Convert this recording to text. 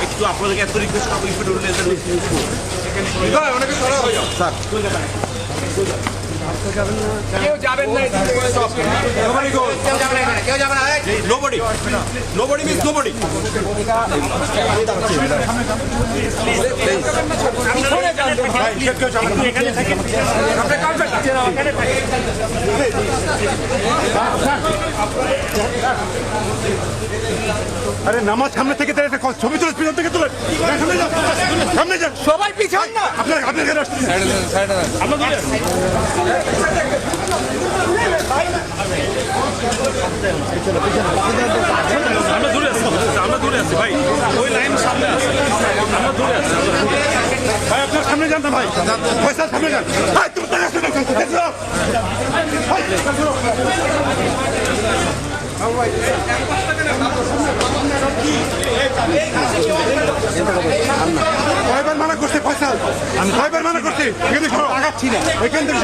একটু আপনাদেরকে এত রিকোয়েস্ট করবো স্যার কেউ যাবেন না nobody means nobody আরে নামাজ সামনে থেকে ছবি তুলে পিছন থেকে তুলে সামনে যান সবাই পিছন না আপনার আমরা দূরে আছি ভাই ওই লাইন সামনে আছে আমরা দূরে আছি ভাই আপনার সামনে যান না ভাই পয়সা সামনে যান ভাই তুমি কয়বার মানা করছে পয়সা আমি কয়বার মানা করছি এখান থেকে আগাচ্ছি না এখান থেকে